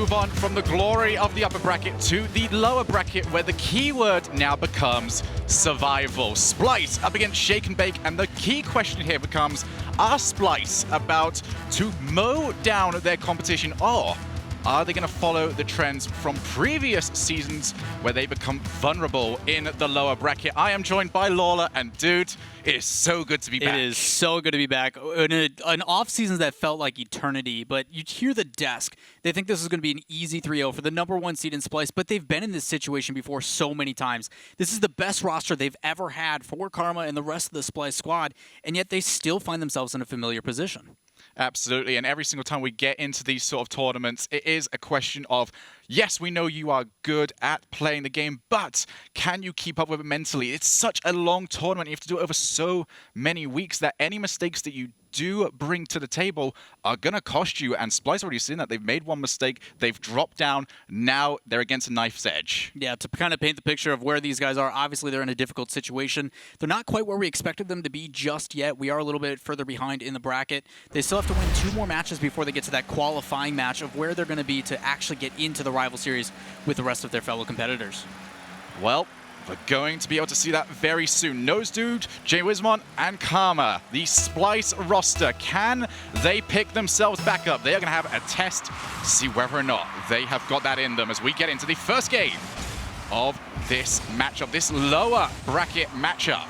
move on from the glory of the upper bracket to the lower bracket, where the keyword now becomes survival. SPLYCE up against Shake and Bake, and the key question here becomes, are SPLYCE about to mow down their competition, or are they going to follow the trends from previous seasons where they become vulnerable in the lower bracket? I am joined by Lawler, and dude, it is so good to be back. It is so good to be back. In an off-season that felt like eternity, but you hear the desk. They think this is going to be an easy 3-0 for the #1 seed in SPLYCE, but they've been in this situation before so many times. This is the best roster they've ever had for Karma and the rest of the SPLYCE squad, and yet they still find themselves in a familiar position. Absolutely, and every single time we get into these sort of tournaments, it is a question of, yes, we know you are good at playing the game, but can you keep up with it mentally? It's such a long tournament. You have to do it over so many weeks that any mistakes that you do bring to the table are going to cost you, and SPLYCE already seen that. They've made one mistake, they've dropped down, now they're against a knife's edge. Yeah, to kind of paint the picture of where these guys are, obviously they're in a difficult situation. They're not quite where we expected them to be just yet. We are a little bit further behind in the bracket. They still have to win 2 more matches before they get to that qualifying match of where they're going to be to actually get into the rival series with the rest of their fellow competitors. Well, we're going to be able to see that very soon. Nosedude, J-Wismon, and Karma, the SPLYCE roster. Can they pick themselves back up? They are going to have a test to see whether or not they have got that in them as we get into the first game of this matchup, this lower bracket matchup.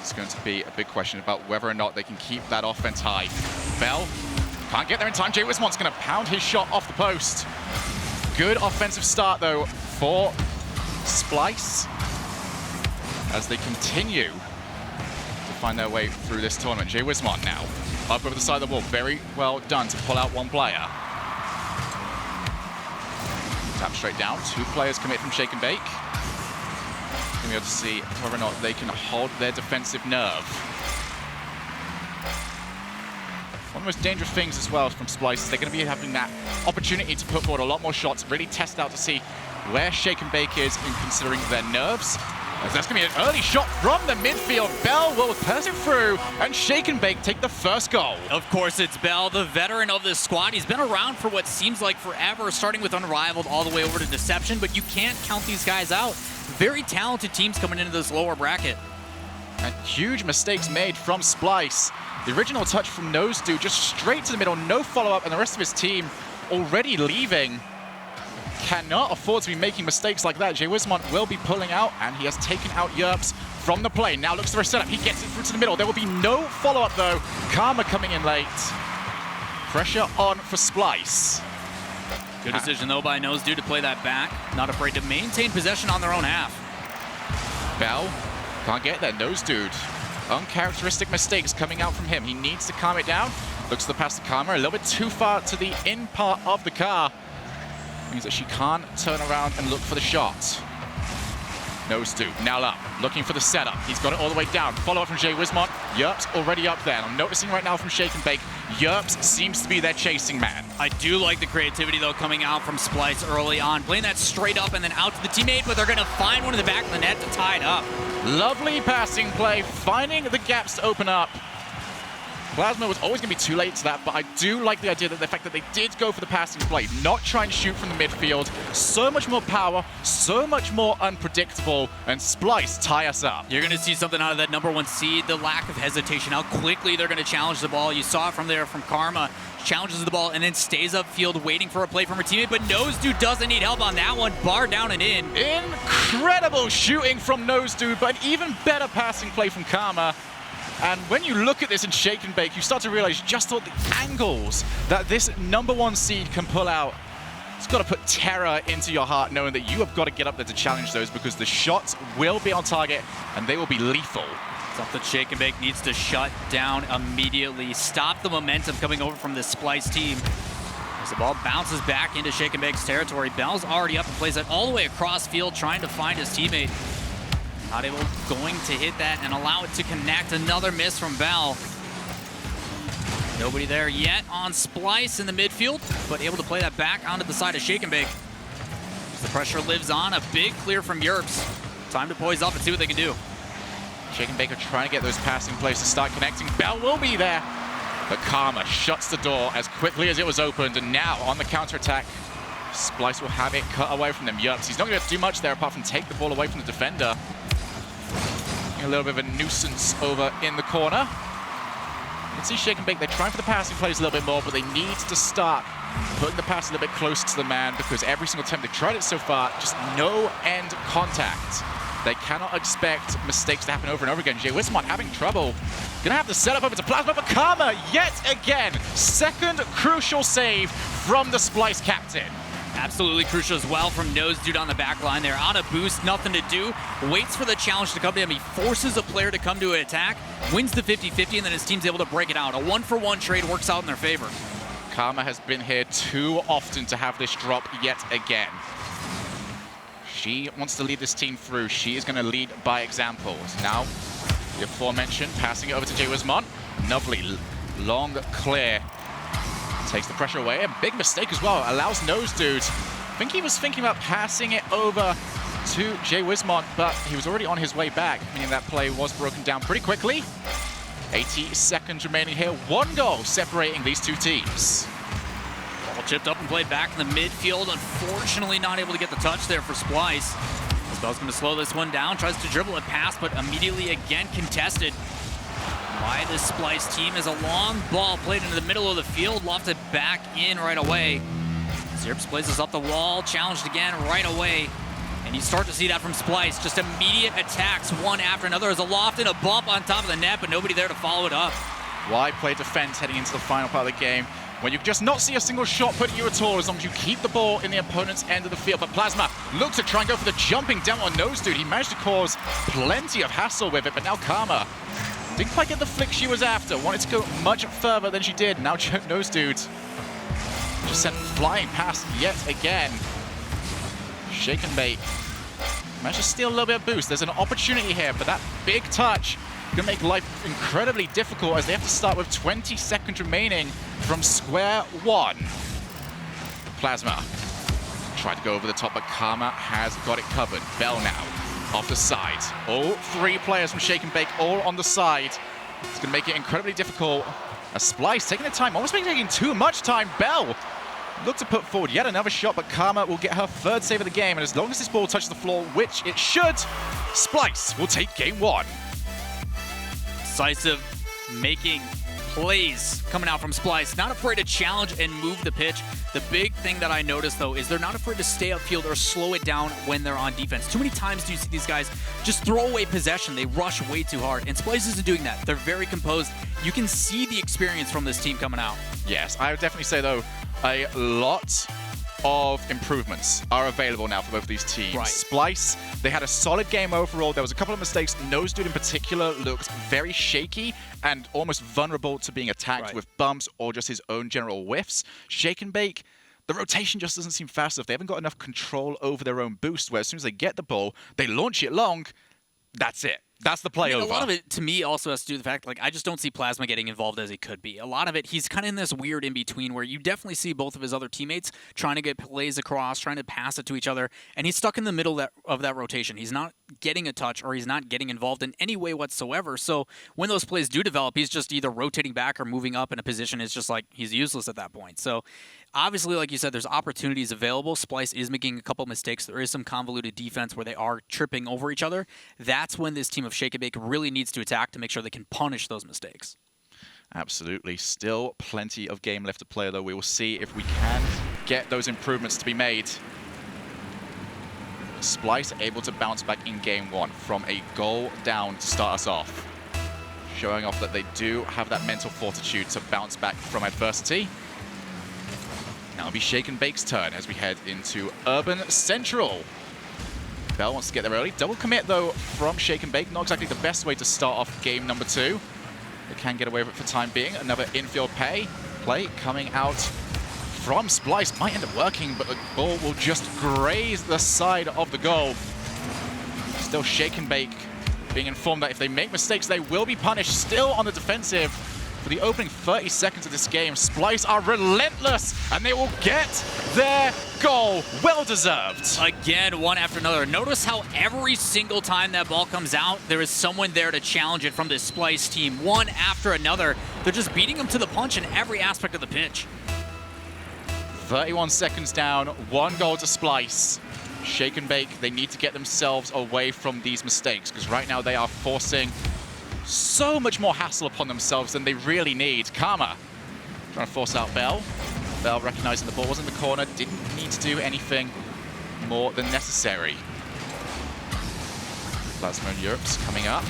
It's going to be a big question about whether or not they can keep that offense high. Bell can't get there in time. J-Wismon's going to pound his shot off the post. Good offensive start, though, for SPLYCE as they continue to find their way through this tournament. J-Wismon now up over the side of the wall. Very well done to pull out one player. Tap straight down. 2 players commit from Shake and Bake. Going to be able to see whether or not they can hold their defensive nerve. One of the most dangerous things as well from SPLYCE is they're going to be having that opportunity to put forward a lot more shots, really test out to see where Shake and Bake is in considering their nerves. That's going to be an early shot from the midfield. Bell will pass it through, and Shake and Bake take the first goal. Of course, it's Bell, the veteran of this squad. He's been around for what seems like forever, starting with Unrivaled all the way over to Deception, but you can't count these guys out. Very talented teams coming into this lower bracket. And huge mistakes made from SPLYCE. The original touch from Nosedude just straight to the middle, no follow-up, and the rest of his team already leaving. Cannot afford to be making mistakes like that. J-Wismon will be pulling out, and he has taken out Yerps from the plane. Now looks for a setup. He gets it through to the middle. There will be no follow-up, though. Karma coming in late. Pressure on for SPLYCE. Good decision, though, by Nosedude to play that back. Not afraid to maintain possession on their own half. Bell can't get there. Nosedude. Uncharacteristic mistakes coming out from him. He needs to calm it down. Looks to the pass to Karma. A little bit too far to the in part of the car. Means that she can't turn around and look for the shot. Nosedude now up, looking for the setup. He's got it all the way down. Follow up from J-Wismon. Yerps already up there. And I'm noticing right now from Shake and Bake, Yerps seems to be their chasing man. I do like the creativity, though, coming out from SPLYCE early on. Playing that straight up and then out to the teammate, but they're going to find one in the back of the net to tie it up. Lovely passing play, finding the gaps to open up. Plasma was always going to be too late to that, but I do like the idea that the fact that they did go for the passing play, not try and shoot from the midfield. So much more power, so much more unpredictable, and SPLYCE tie us up. You're going to see something out of that #1 seed, the lack of hesitation, how quickly they're going to challenge the ball. You saw it from there from Karma. Challenges the ball and then stays upfield waiting for a play from her teammate, but Nosedude doesn't need help on that one. Bar down and in. Incredible shooting from Nosedude, but even better passing play from Karma. And when you look at this in Shake and Bake, you start to realize just all the angles that this #1 seed can pull out. It's got to put terror into your heart, knowing that you have got to get up there to challenge those, because the shots will be on target and they will be lethal. Something Shake and Bake needs to shut down immediately. Stop the momentum coming over from this SPLYCE team. As the ball bounces back into Shake and Bake's territory, Bell's already up and plays it all the way across field, trying to find his teammate. Not able, going to hit that and allow it to connect. Another miss from Bell. Nobody there yet on SPLYCE in the midfield, but able to play that back onto the side of Shake and Bake. As the pressure lives on, a big clear from Yerps. Time to poise up and see what they can do. Shake and Bake are trying to get those passing plays to start connecting. Bell will be there. But Karma shuts the door as quickly as it was opened, and now on the counter-attack, SPLYCE will have it cut away from them. Yups, he's not going to do much there apart from take the ball away from the defender. A little bit of a nuisance over in the corner. You can see Shake and Bake, they're trying for the passing plays a little bit more, but they need to start putting the pass a little bit closer to the man, because every single time they've tried it so far, just no end contact. They cannot expect mistakes to happen over and over again. JWismon having trouble. Gonna have to set up over to Plasma, but Karma yet again. Second crucial save from the SPLYCE captain. Absolutely crucial as well from Nose Dude on the back line. They're on a boost, nothing to do. Waits for the challenge to come to him. He forces a player to come to an attack, wins the 50-50, and then his team's able to break it out. A 1-for-1 trade works out in their favor. Karma has been here too often to have this drop yet again. She wants to lead this team through. She is going to lead by example. Now, the aforementioned, passing it over to JWismon. Lovely, long, clear. Takes the pressure away. A big mistake as well. Allows Nose Dude. I think he was thinking about passing it over to JWismon, but he was already on his way back, meaning that play was broken down pretty quickly. 80 seconds remaining here. 1 goal separating these two teams. Ball chipped up and played back in the midfield. Unfortunately, not able to get the touch there for SPLYCE. Spell's going to slow this one down. Tries to dribble and pass, but immediately again contested by the SPLYCE team as a long ball played into the middle of the field, lofted back in right away. Zerps places up the wall, challenged again right away. And you start to see that from SPLYCE. Just immediate attacks, one after another. There's a loft and a bump on top of the net, but nobody there to follow it up. Why play defense heading into the final part of the game when you just not see a single shot put at you at all, as long as you keep the ball in the opponent's end of the field? But Plasma looks to try and go for the jumping down on Nose Dude. He managed to cause plenty of hassle with it, but now Karma didn't quite get the flick she was after. Wanted to go much further than she did. Now Nose Dude just sent flying past yet again. Shake and Bake managed to steal a little bit of boost. There's an opportunity here, but that big touch gonna make life incredibly difficult as they have to start with 20 seconds remaining from square one. Plasma tried to go over the top, but Karma has got it covered. Bell now off the side. All 3 players from Shake and Bake all on the side. It's gonna make it incredibly difficult. A SPLYCE taking the time, almost taking too much time. Bell look to put forward yet another shot, but Karma will get her 3rd save of the game, and as long as this ball touches the floor, which it should, SPLYCE will take game 1. Decisive, making plays coming out from SPLYCE. Not afraid to challenge and move the pitch. The big thing that I noticed, though, is they're not afraid to stay upfield or slow it down when they're on defense. Too many times do you see these guys just throw away possession. They rush way too hard, and SPLYCE isn't doing that. They're very composed. You can see the experience from this team coming out. Yes, I would definitely say, though, a lot of improvements are available now for both these teams. Right. SPLYCE, they had a solid game overall. There was a couple of mistakes. Nose Dude in particular looked very shaky and almost vulnerable to being attacked with bumps or just his own general whiffs. Shake and Bake, the rotation just doesn't seem fast enough. They haven't got enough control over their own boost, where as soon as they get the ball, they launch it long. That's it. That's the play over. A lot of it, to me, also has to do with the fact, like, I just don't see Plasma getting involved as he could be. A lot of it, he's kind of in this weird in-between where you definitely see both of his other teammates trying to get plays across, trying to pass it to each other, and he's stuck in the middle of that rotation. He's not getting a touch, or he's not getting involved in any way whatsoever. So when those plays do develop, he's just either rotating back or moving up in a position. It's just like he's useless at that point. So obviously, like you said, there's opportunities available. SPLYCE is making a couple mistakes. There is some convoluted defense where they are tripping over each other. That's when this team of Shake and Bake really needs to attack to make sure they can punish those mistakes. Absolutely. Still plenty of game left to play, though. We will see if we can get those improvements to be made. SPLYCE able to bounce back in game 1 from a goal down to start us off, showing off that they do have that mental fortitude to bounce back from adversity. Now it'll be Shake and Bake's turn as we head into Urban Central. Bell wants to get there early. Double commit, though, from Shake and Bake. Not exactly the best way to start off game number 2. They can get away with it for the time being. Another infield play coming out from SPLYCE. Might end up working, but the ball will just graze the side of the goal. Still Shake and Bake being informed that if they make mistakes, they will be punished. Still on the defensive. For the opening 30 seconds of this game, SPLYCE are relentless, and they will get their goal. Well deserved. Again, one after another. Notice how every single time that ball comes out, there is someone there to challenge it from this SPLYCE team. One after another. They're just beating them to the punch in every aspect of the pitch. 31 seconds down, 1 goal to SPLYCE. Shake and bake, they need to get themselves away from these mistakes, because right now they are forcing so much more hassle upon themselves than they really need. Karma trying to force out Bell. Bell recognizing the ball was in the corner, didn't need to do anything more than necessary. Plasma and Europe's coming up.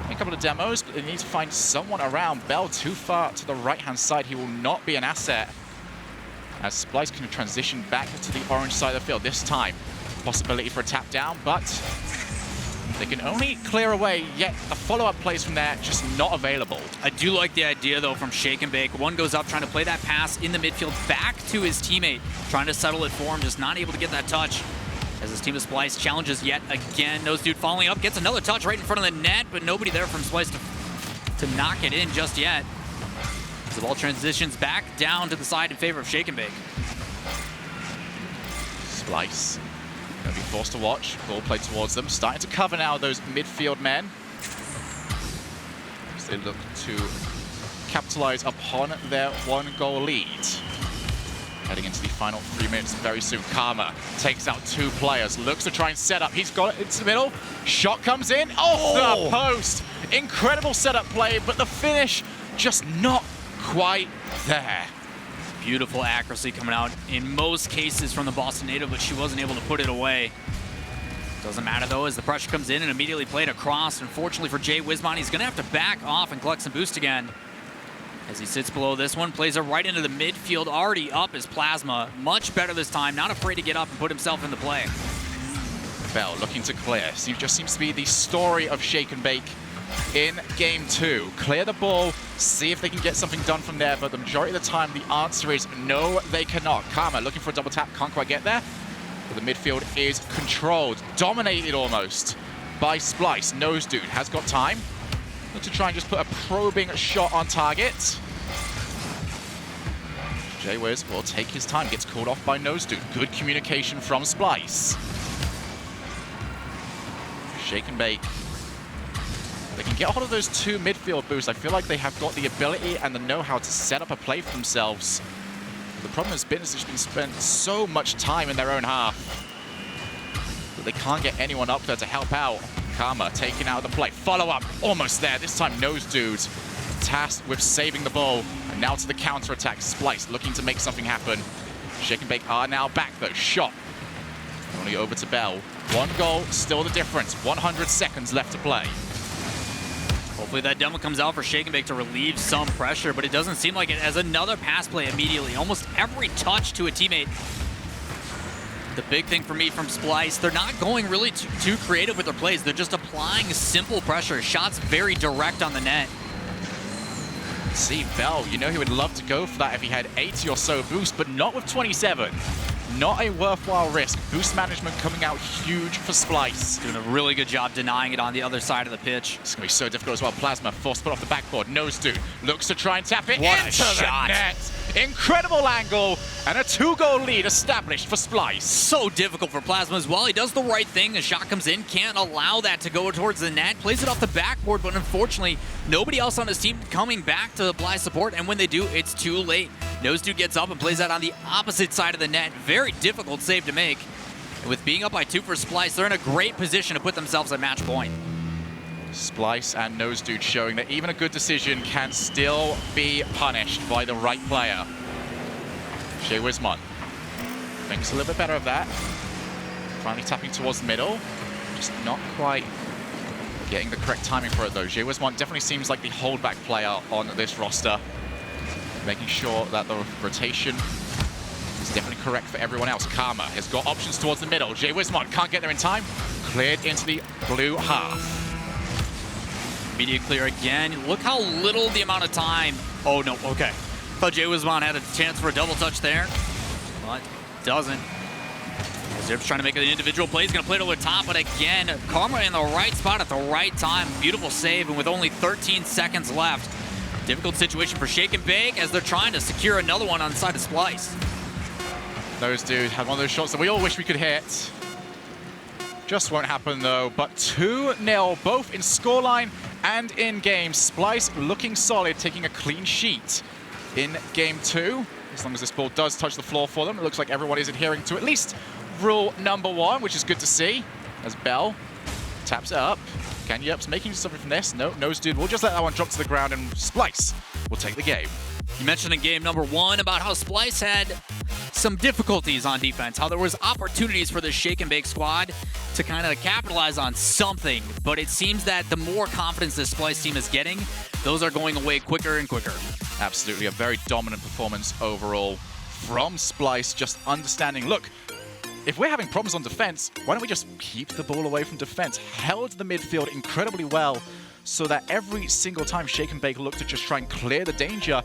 A couple of demos, but they need to find someone around. Bell too far to the right-hand side. He will not be an asset, as SPLYCE can transition back to the orange side of the field. This time, possibility for a tap down, but they can only clear away, yet the follow-up plays from there just not available. I do like the idea, though, from Shake and Bake. One goes up, trying to play that pass in the midfield back to his teammate, trying to settle it for him, just not able to get that touch. As his team of SPLYCE challenges yet again. Nosedude following up, gets another touch right in front of the net, but nobody there from SPLYCE to knock it in just yet. As the ball transitions back down to the side in favor of Shake and Bake. SPLYCE going to be forced to watch. Ball played towards them. Starting to cover now those midfield men, as they look to capitalize upon their 1-goal lead. Heading into the final 3 minutes very soon. Karma takes out 2 players, looks to try and set up. He's got it into the middle. Shot comes in off the post. Incredible setup play, but the finish just not quite there. Beautiful accuracy coming out in most cases from the Boston native, but she wasn't able to put it away. Doesn't matter, though, as the pressure comes in and immediately played across. Unfortunately for Jay Wismon, he's going to have to back off and collect some boost again. As he sits below this one, plays it right into the midfield, already up is Plasma. Much better this time, not afraid to get up and put himself into play. Bell looking to clear. So it just seems to be the story of Shake and Bake in Game 2. Clear the ball, see if they can get something done from there, but the majority of the time the answer is no, they cannot. Karma looking for a double tap, can't quite get there. But the midfield is controlled, dominated almost by SPLYCE. Nosedude has got time. Look to try and just put a probing shot on target. Jaywiz will take his time, gets called off by Nosedude. Good communication from SPLYCE. Shake and Bake. They can get a hold of those 2 midfield boosts. I feel like they have got the ability and the know-how to set up a play for themselves. The problem has been they've been spent so much time in their own half that they can't get anyone up there to help out. Karma taken out of the play. Follow-up, almost there. This time, Nosedude tasked with saving the ball. And now to the counter-attack. SPLYCE looking to make something happen. Shake and Bake are now back, though. Shot. Only over to Bell. 1 goal, still the difference. 100 seconds left to play. Hopefully that demo comes out for Shake and Bake to relieve some pressure, but it doesn't seem like it, as another pass play immediately. Almost every touch to a teammate. The big thing for me from SPLYCE, they're not going really too creative with their plays. They're just applying simple pressure. Shots very direct on the net. See, Bell, you know he would love to go for that if he had 80 or so boost, but not with 27. Not a worthwhile risk. Boost management coming out huge for SPLYCE. Doing a really good job denying it on the other side of the pitch. It's going to be so difficult as well. Plasma forced to put off the backboard. Nosedude looks to try and tap it What into a shot. the net. Incredible angle and a 2-goal lead established for SPLYCE. So difficult for Plasma as well. He does the right thing. The shot comes in, can't allow that to go towards the net. Plays it off the backboard, but unfortunately, nobody else on his team coming back to apply support. And when they do, it's too late. Nosedude gets up and plays that on the opposite side of the net. Very difficult save to make. And with being up by 2 for SPLYCE, they're in a great position to put themselves at match point. SPLYCE and Nosedude showing that even a good decision can still be punished by the right player. Jay Wismon thinks a little bit better of that. Finally tapping towards the middle. Just not quite getting the correct timing for it though. Jay Wismon definitely seems like the holdback player on this roster. Making sure that the rotation is definitely correct for everyone else. Karma has got options towards the middle. Jay Wismon can't get there in time. Cleared into the blue half. Immediate clear again. Look how little the amount of time. Oh, no. Okay. Thought Jay Wismon had a chance for a double touch there, but doesn't. Zip's trying to make an individual play. He's going to play it over the top, but again, Karma in the right spot at the right time. Beautiful save, and with only 13 seconds left. Difficult situation for Shake and Bake as they're trying to secure another one on the side of Splyce. Those dudes had one of those shots that we all wish we could hit. Just won't happen though, but 2-0, both in scoreline and in game. Splyce looking solid, taking a clean sheet in game 2. As long as this ball does touch the floor for them, it looks like everyone is adhering to at least rule number 1, which is good to see. As Bell taps it up. Can Yerps making something from this? No, Nose Dude will just let that one drop to the ground, and Splyce will take the game. You mentioned in game number 1 about how Splyce had some difficulties on defense, how there was opportunities for the Shake and Bake squad to kind of capitalize on something, but it seems that the more confidence this Splyce team is getting, those are going away quicker and quicker. Absolutely, a very dominant performance overall from Splyce, just understanding, look, if we're having problems on defense, why don't we just keep the ball away from defense? Held the midfield incredibly well so that every single time Shake and Bake looked to just try and clear the danger,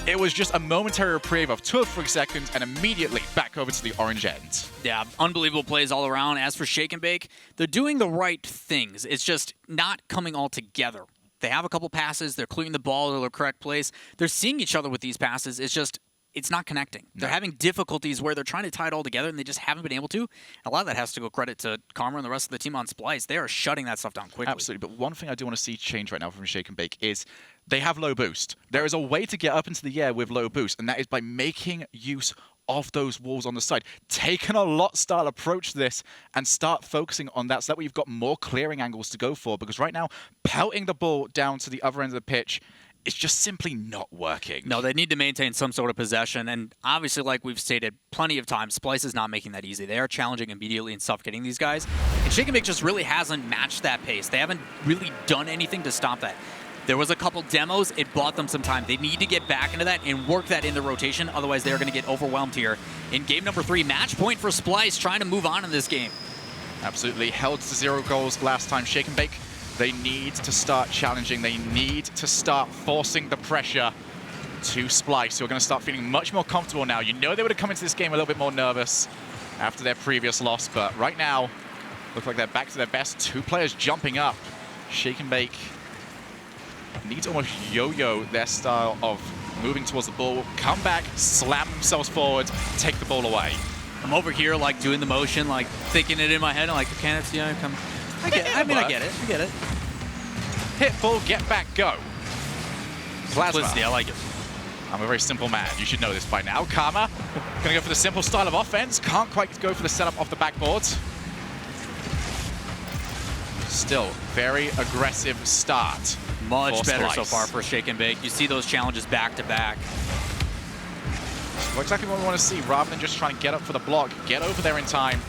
it was just a momentary reprieve of 2 or 3 seconds and immediately back over to the orange end. Yeah, unbelievable plays all around. As for Shake and Bake, they're doing the right things. It's just not coming all together. They have a couple passes. They're clearing the ball to the correct place. They're seeing each other with these passes. It's not connecting. They're having difficulties where they're trying to tie it all together, and they just haven't been able to. A lot of that has to go credit to Karma and the rest of the team on Splyce. They are shutting that stuff down quickly. Absolutely, but one thing I do want to see change right now from Shake and Bake is they have low boost. There is a way to get up into the air with low boost, and that is by making use of those walls on the side. Take an a-lot style approach to this and start focusing on that so that we've got more clearing angles to go for, because right now, pelting the ball down to the other end of the pitch, it's just simply not working. No, they need to maintain some sort of possession, and obviously, like we've stated plenty of times, Splyce is not making that easy. They are challenging immediately and suffocating these guys, and Shake and Bake just really hasn't matched that pace. They haven't really done anything to stop that. There was a couple demos. It bought them some time. They need to get back into that and work that in the rotation. Otherwise, they're going to get overwhelmed here. In game number 3, match point for Splyce, trying to move on in this game. Absolutely. Held to 0 goals last time. Shake and Bake, they need to start challenging. They need to start forcing the pressure to Splyce, who are going to start feeling much more comfortable now. You know they would have come into this game a little bit more nervous after their previous loss, but right now, look like they're back to their best. 2 players jumping up. Shake and Bake need to almost yo-yo their style of moving towards the ball, come back, slam themselves forward, take the ball away. I'm over here, like, doing the motion, like, thinking it in my head. I'm like, can it, you know, come... I get it. Hit, ball, get back, go. Plasma. Simplicity, I like it. I'm a very simple man. You should know this by now. Karma, gonna go for the simple style of offense. Can't quite go for the setup off the backboard. Still, very aggressive start. Much better so far for Shake and Bake. You see those challenges back to back. Well, exactly what we want to see, rather than just trying to get up for the block, get over there in time,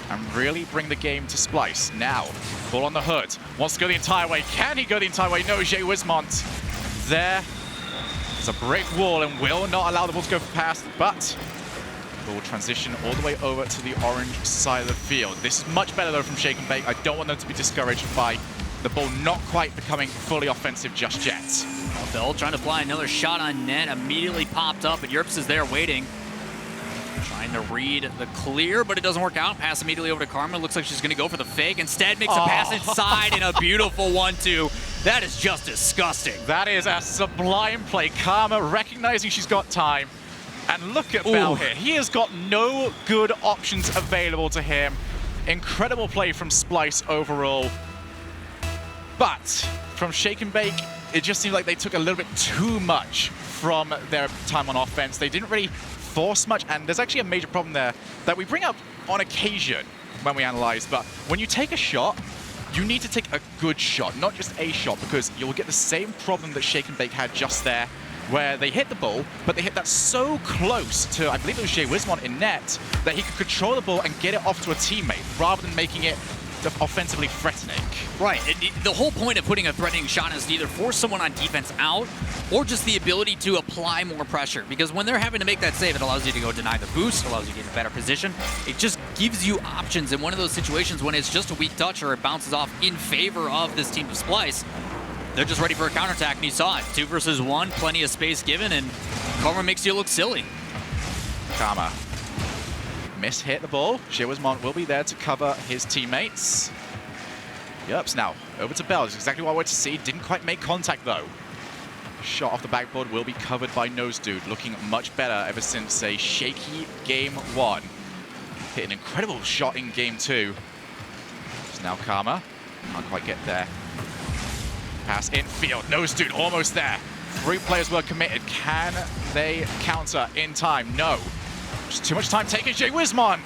and really bring the game to Splyce. Now, ball on the hood. Wants to go the entire way. Can he go the entire way? No, Jay Wismont. There is a brick wall and will not allow the ball to go past, but will transition all the way over to the orange side of the field. This is much better, though, from Shake and Bake. I don't want them to be discouraged by the ball not quite becoming fully offensive just yet. Bell trying to fly another shot on net, immediately popped up, but Yerps is there waiting. Trying to read the clear, but it doesn't work out. Pass immediately over to Karma. Looks like she's going to go for the fake. Instead, makes a pass inside in a beautiful 1-2. That is just disgusting. That is a sublime play. Karma recognizing she's got time. And look at Bell here. He has got no good options available to him. Incredible play from Splyce overall. But from Shake and Bake, it just seemed like they took a little bit too much from their time on offense. They didn't really force much, and there's actually a major problem there that we bring up on occasion when we analyze, but when you take a shot, you need to take a good shot, not just a shot, because you'll get the same problem that Shake and Bake had just there, where they hit the ball, but they hit that so close to, I believe it was Jay Wismont in net, that he could control the ball and get it off to a teammate, rather than making it offensively threatening. Right. The whole point of putting a threatening shot is to either force someone on defense out or just the ability to apply more pressure. Because when they're having to make that save, it allows you to go deny the boost, it allows you to get in a better position. It just gives you options in one of those situations when it's just a weak touch or it bounces off in favor of this team of Splyce. They're just ready for a counterattack, and you saw it. 2 versus 1, plenty of space given, and Karma makes you look silly. Karma Miss-hit the ball. Wismont will be there to cover his teammates. Yerps now over to Bell. That's exactly what I wanted to see. Didn't quite make contact though. Shot off the backboard will be covered by Nose Dude. Looking much better ever since a shaky game 1. Hit an incredible shot in game 2. It's now Karma. Can't quite get there. Pass infield. Nose Dude almost there. 3 players were committed. Can they counter in time? No. Just too much time taken. Wismont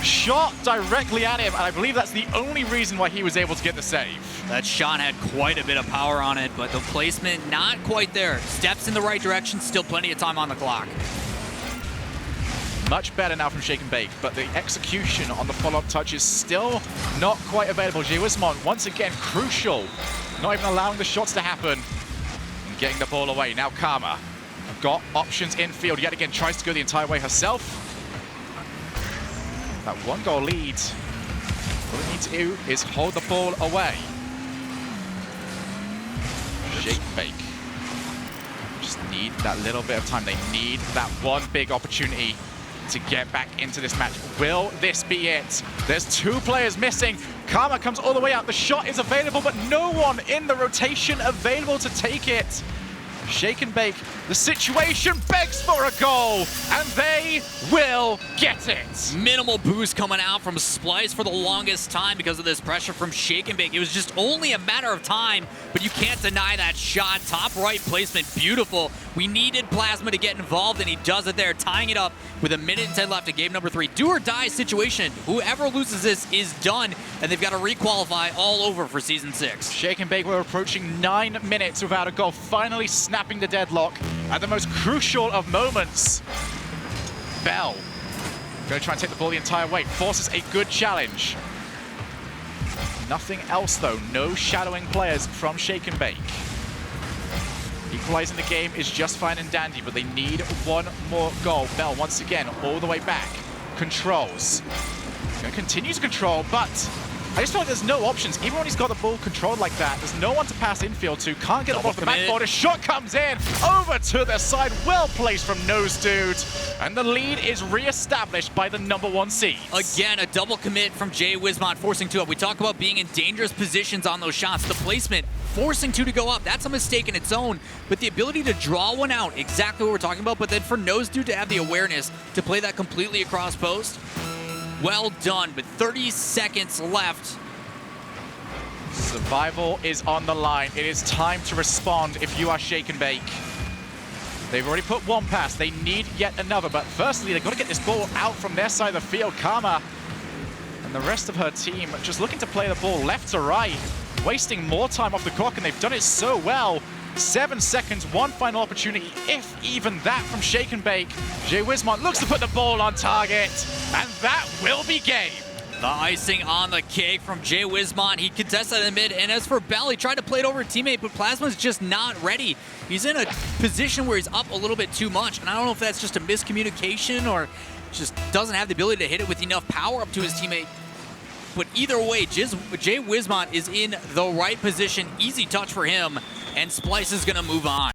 shot directly at him, and I believe that's the only reason why he was able to get the save. That shot had quite a bit of power on it, but the placement not quite there. Steps in the right direction, still plenty of time on the clock. Much better now from Shake and Bake, but the execution on the follow-up touch is still not quite available. Wismont, once again, crucial. Not even allowing the shots to happen and getting the ball away. Now Karma got options infield yet again, tries to go the entire way herself. That 1-goal lead, all they need to do is hold the ball away. Shake and Bake just need that little bit of time. They need that one big opportunity to get back into this match. Will this be it? There's 2 players missing. Karma comes all the way out. The shot is available, but no one in the rotation available to take it. Shake and Bake, the situation begs for a goal, and they will get it. Minimal boost coming out from SPLYCE for the longest time because of this pressure from Shake and Bake. It was just only a matter of time, but you can't deny that shot. Top right placement, beautiful. We needed Plasma to get involved, and he does it there, tying it up with 1:10 left in game number 3. Do or die situation. Whoever loses this is done, and they've got to requalify all over for Season 6. Shake and Bake were approaching 9 minutes without a goal, finally snapping the deadlock at the most crucial of moments. Bell going to try and take the ball the entire way, forces a good challenge. Nothing else though, no shadowing players from Shake and Bake. Equalizing the game is just fine and dandy, but they need 1 more goal. Bell once again all the way back, controls. Going to continue to control, but I just feel like there's no options. Even when he's got the ball controlled like that, there's no one to pass infield to. Can't get off the backboard. A shot comes in, over to the side. Well placed from Nose Dude. And the lead is re-established by the #1 seed. Again, a double commit from Wismont, forcing 2 up. We talk about being in dangerous positions on those shots. The placement, forcing 2 to go up. That's a mistake in its own. But the ability to draw one out, exactly what we're talking about. But then for Nose Dude to have the awareness to play that completely across post, well done, but 30 seconds left. Survival is on the line. It is time to respond if you are Shake and Bake. They've already put 1 pass. They need yet another, but firstly, they've got to get this ball out from their side of the field. Karma and the rest of her team just looking to play the ball left to right, wasting more time off the clock, and they've done it so well. 7 seconds, 1 final opportunity, if even that, from Shake and Bake. Wismont looks to put the ball on target, and that will be game. The icing on the cake from Wismont. He contested in the mid, and as for Bell, he tried to play it over a teammate, but Plasma's just not ready. He's in a position where he's up a little bit too much, and I don't know if that's just a miscommunication or just doesn't have the ability to hit it with enough power up to his teammate. But either way, Wismont is in the right position. Easy touch for him, and SPLYCE is going to move on.